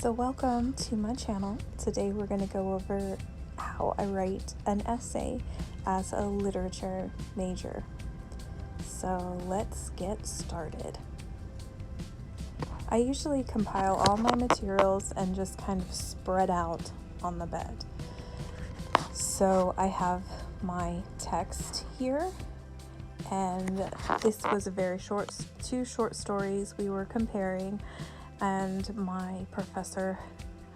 So welcome to my channel. Today we're going to go over how I write an essay as a literature major. So let's get started. I usually compile all my materials and just kind of spread out on the bed. So I have my text here, and this was a very short, two short stories we were comparing, and my professor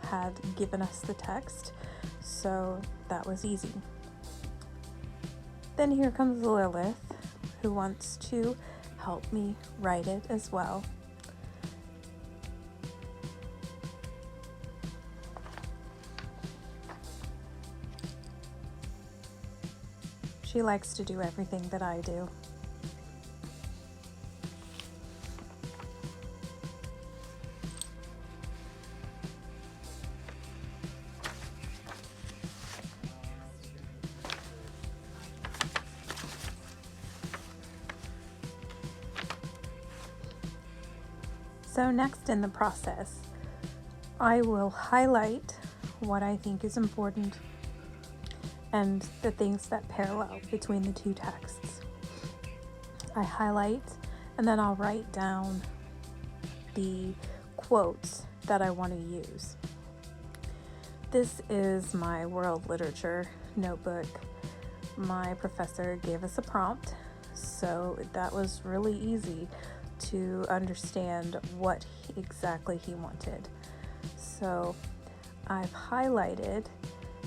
had given us the text, so that was easy. Then here comes Lilith, who wants to help me write it as well. She likes to do everything that I do. So next in the process, I will highlight what I think is important and the things that parallel between the two texts. I highlight and then I'll write down the quotes that I want to use. This is my world literature notebook. My professor gave us a prompt, so that was really easy to understand what exactly he wanted. So I've highlighted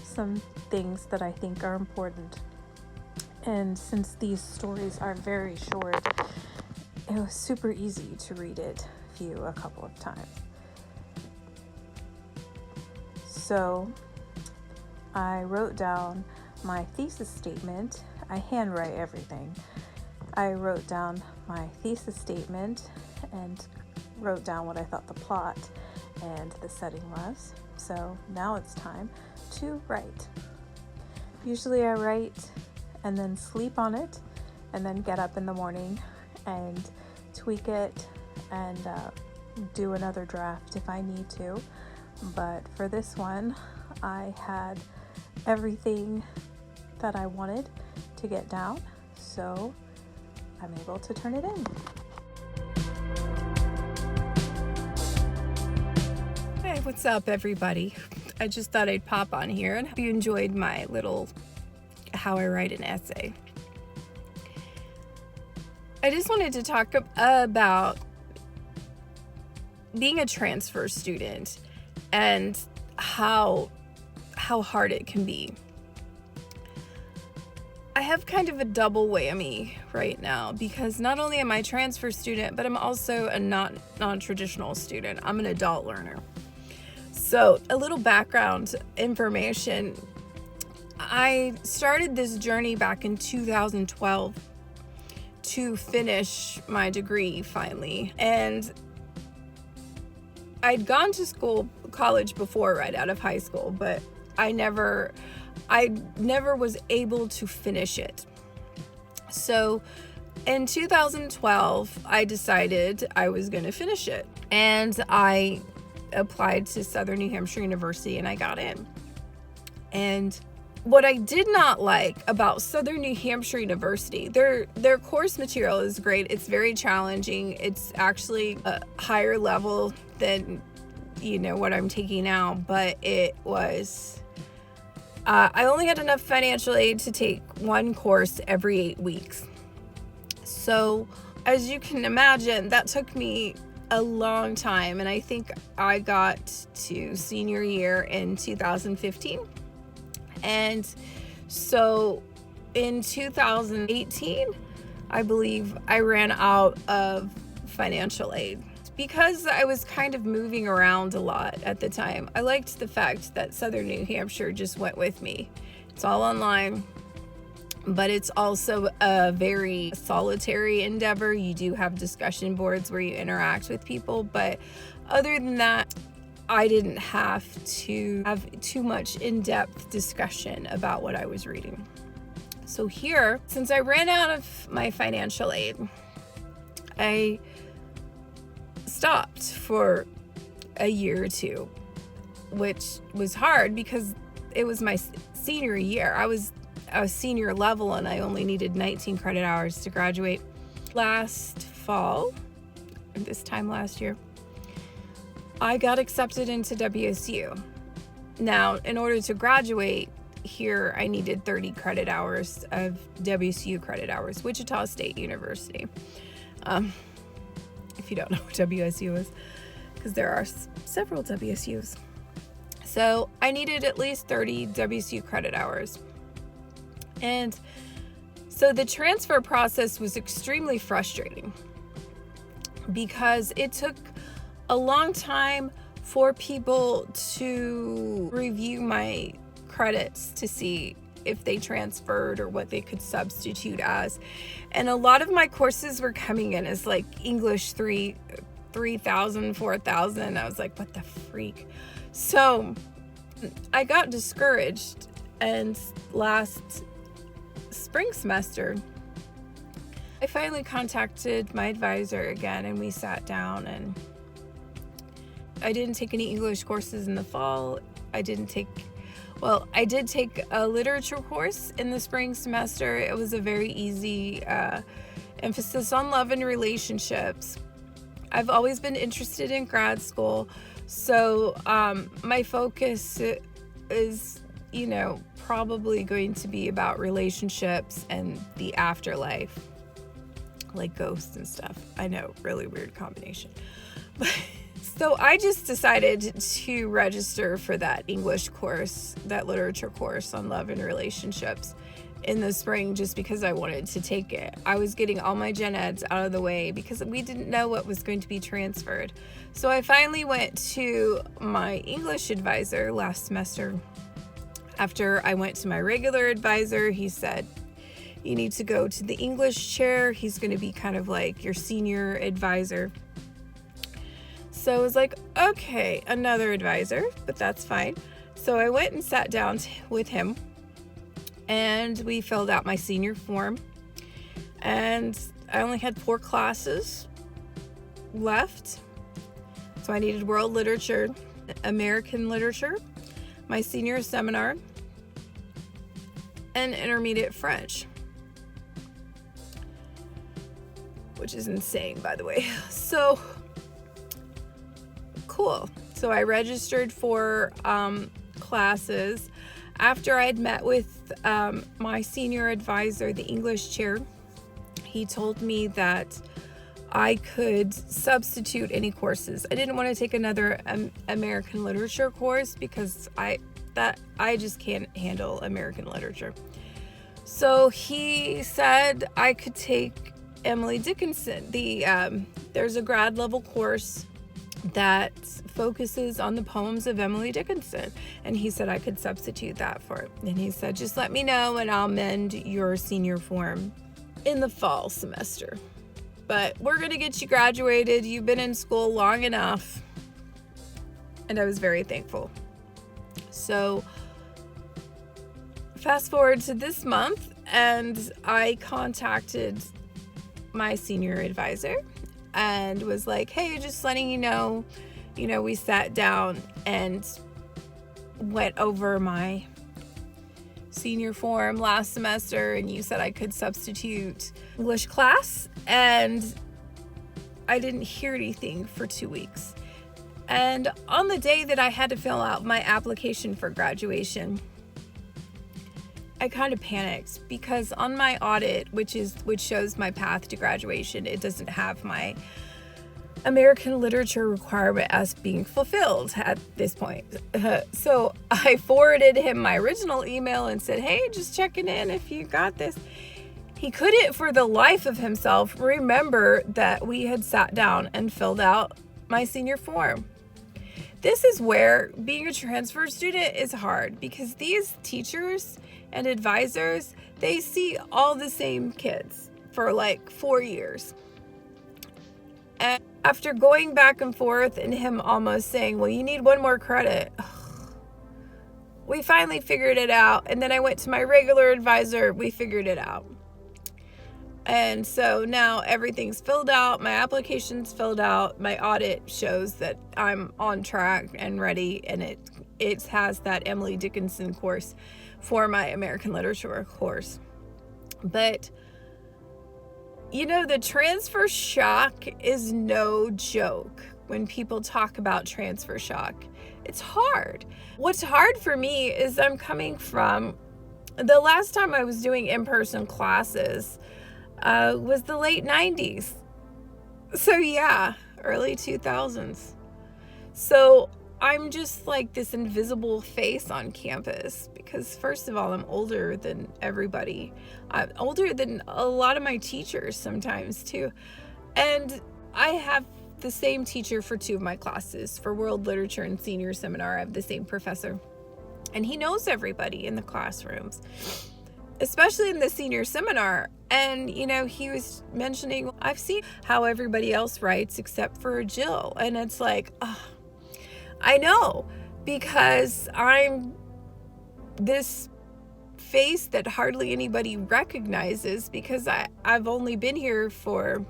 some things that I think are important, and since these stories are very short, it was super easy to read it a couple of times. So I wrote down my thesis statement. I handwrite everything. I wrote down my thesis statement and wrote down what I thought the plot and the setting was. So now it's time to write. Usually I write and then sleep on it and then get up in the morning and tweak it and do another draft if I need to. But for this one, I had everything that I wanted to get down, so I'm able to turn it in. Hey, what's up, everybody? I just thought I'd pop on here and hope you enjoyed my little how I write an essay. I just wanted to talk about being a transfer student and how hard it can be. I have kind of a double whammy right now because not only am I a transfer student, but I'm also a non-traditional student. I'm an adult learner. So a little background information. I started this journey back in 2012 to finish my degree finally. And I'd gone to college before, right out of high school, but I never was able to finish it. So in 2012, I decided I was going to finish it, and I applied to Southern New Hampshire University and I got in. And what I did not like about Southern New Hampshire University, their course material is great. It's very challenging. It's actually a higher level than what I'm taking now, but it was I only had enough financial aid to take one course every 8 weeks. So as you can imagine, that took me a long time, and I think I got to senior year in 2015. And so in 2018, I believe I ran out of financial aid. Because I was kind of moving around a lot at the time, I liked the fact that Southern New Hampshire just went with me. It's all online, but it's also a very solitary endeavor. You do have discussion boards where you interact with people, but other than that, I didn't have to have too much in-depth discussion about what I was reading. So here, since I ran out of my financial aid, I stopped for a year or two which was hard because it was my senior year. I was a senior level and I only needed 19 credit hours to graduate. Last fall, this time last year, I got accepted into WSU. Now, in order to graduate here, I needed 30 credit hours of WSU credit hours, Wichita State University. If you don't know what WSU is, because there are several WSUs. So I needed at least 30 WSU credit hours. And so the transfer process was extremely frustrating because it took a long time for people to review my credits to see if they transferred or what they could substitute as. And a lot of my courses were coming in as like English 3,000, 4,000. I was like, what the freak? So I got discouraged, and last spring semester, I finally contacted my advisor again, and we sat down, and I didn't take any English courses in the fall. I did take a literature course in the spring semester. It was a very easy emphasis on love and relationships. I've always been interested in grad school, so my focus is, probably going to be about relationships and the afterlife, like ghosts and stuff. I know, really weird combination. So I just decided to register for that English course, that literature course on love and relationships in the spring, just because I wanted to take it. I was getting all my gen eds out of the way because we didn't know what was going to be transferred. So I finally went to my English advisor last semester. After I went to my regular advisor, he said, you need to go to the English chair. He's going to be kind of like your senior advisor. So I was like, okay, another advisor, but that's fine. So I went and sat down with him, and we filled out my senior form. And I only had 4 classes left. So I needed world literature, American literature, my senior seminar, and intermediate French, which is insane, by the way. So cool. So I registered for classes. After I had met with my senior advisor, the English chair, he told me that I could substitute any courses. I didn't want to take another American literature course because I just can't handle American literature. So he said I could take Emily Dickinson. There's a grad level course that focuses on the poems of Emily Dickinson, and he said I could substitute that for it. And he said, just let me know and I'll mend your senior form in the fall semester. But we're going to get you graduated. You've been in school long enough. And I was very thankful. So fast forward to this month, and I contacted my senior advisor and was like, hey, just letting you know, we sat down and went over my senior form last semester, and you said I could substitute English class, and I didn't hear anything for 2 weeks. And on the day that I had to fill out my application for graduation, I kind of panicked because on my audit, which shows my path to graduation, it doesn't have my American literature requirement as being fulfilled at this point. So I forwarded him my original email and said, hey, just checking in if you got this. He couldn't for the life of himself remember that we had sat down and filled out my senior form. This is where being a transfer student is hard, because these teachers and advisors, they see all the same kids for like 4 years. And after going back and forth and him almost saying, well, you need 1 more credit, we finally figured it out. And then I went to my regular advisor. We figured it out. And so now everything's filled out, my application's filled out, my audit shows that I'm on track and ready, and it has that Emily Dickinson course for my American literature course. But the transfer shock is no joke. When people talk about transfer shock, it's hard. What's hard for me is I'm coming from the last time I was doing in-person classes was the late 90s. So yeah, early 2000s. So I'm just like this invisible face on campus because, first of all, I'm older than everybody. I'm older than a lot of my teachers sometimes too. And I have the same teacher for 2 of my classes. For world literature and senior seminar, I have the same professor. And he knows everybody in the classrooms, especially in the senior seminar. And, he was mentioning, I've seen how everybody else writes except for Jill. And it's like, I know, because I'm this face that hardly anybody recognizes because I've only been here for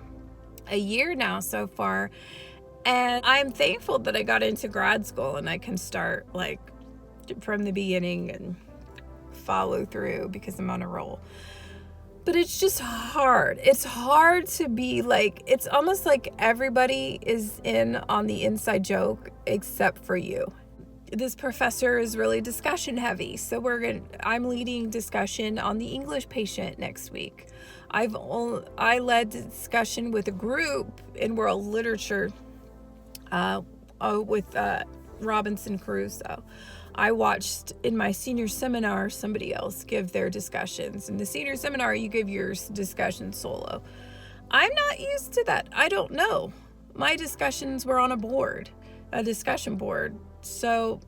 a year now so far. And I'm thankful that I got into grad school and I can start like from the beginning and follow through because I'm on a roll. But it's just hard. It's hard to be like, it's almost like everybody is in on the inside joke except for you. This professor is really discussion heavy. So I'm leading discussion on the English patient next week. I led discussion with a group in world literature with Robinson Crusoe. I watched in my senior seminar somebody else give their discussions. In the senior seminar, you give your discussion solo. I'm not used to that. I don't know. My discussions were on a discussion board. So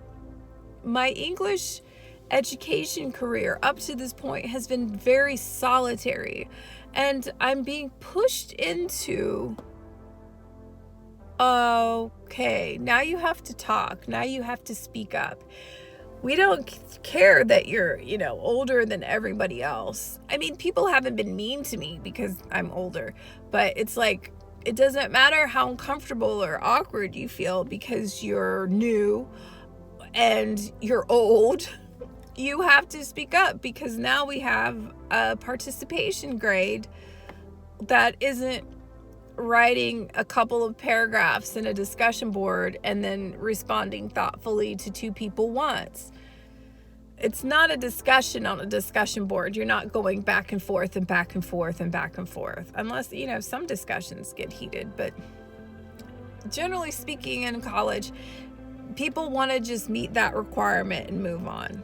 my English education career up to this point has been very solitary. And I'm being pushed into, okay, now you have to talk. Now you have to speak up. We don't care that you're, older than everybody else. I mean, people haven't been mean to me because I'm older, but it's like, it doesn't matter how uncomfortable or awkward you feel because you're new and you're old. You have to speak up because now we have a participation grade that isn't writing a couple of paragraphs in a discussion board and then responding thoughtfully to 2 people once. It's not a discussion on a discussion board. You're not going back and forth and back and forth and back and forth, unless, some discussions get heated. But generally speaking, in college, people want to just meet that requirement and move on.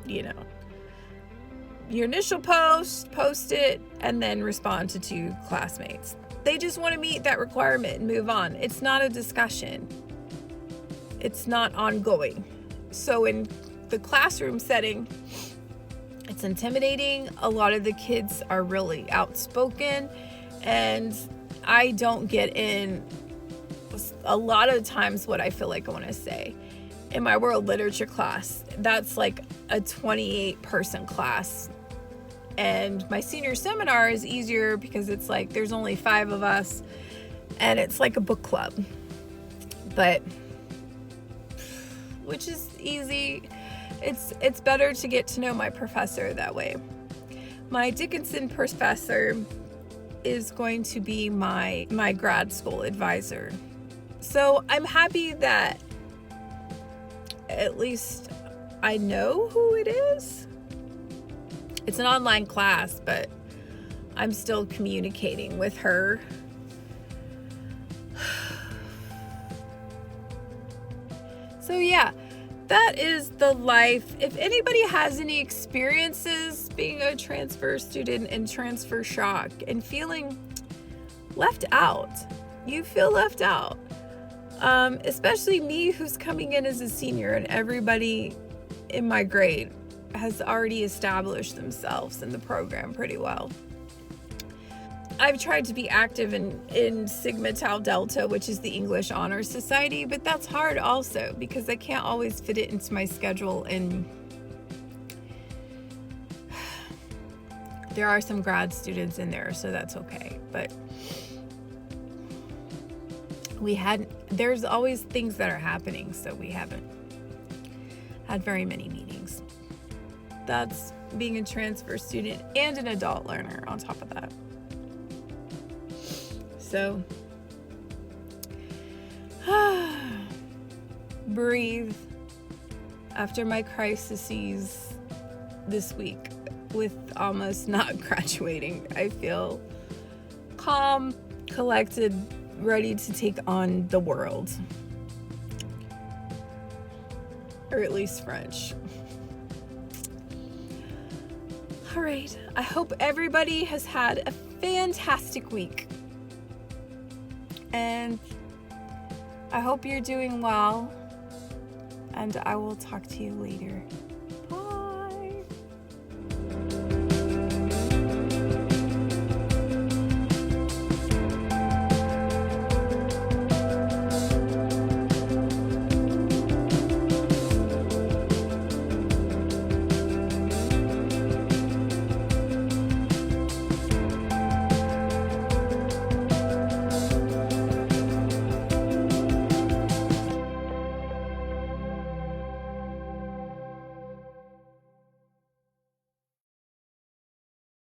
Your initial post it, and then respond to 2 classmates. They just want to meet that requirement and move on. It's not a discussion. It's not ongoing. So in the classroom setting, it's intimidating. A lot of the kids are really outspoken, and I don't get in a lot of times what I feel like I want to say. In my world literature class, that's like a 28-person class. And my senior seminar is easier because it's like there's only 5 of us and it's like a book club. But which is easy. It's better to get to know my professor that way. My Dickinson professor is going to be my grad school advisor. So I'm happy that at least I know who it is. It's an online class, but I'm still communicating with her. So yeah, that is the life. If anybody has any experiences being a transfer student and transfer shock and feeling left out, you feel left out. Especially me, who's coming in as a senior, and everybody in my grade has already established themselves in the program pretty well. I've tried to be active in Sigma Tau Delta, which is the English Honor Society, but that's hard also because I can't always fit it into my schedule. And There are some grad students in there, so that's okay. But there's always things that are happening, so we haven't had very many meetings. That's being a transfer student and an adult learner on top of that. So, breathe after my crises this week with almost not graduating. I feel calm, collected, ready to take on the world. Or at least French. All right. I hope everybody has had a fantastic week. And I hope you're doing well. And I will talk to you later.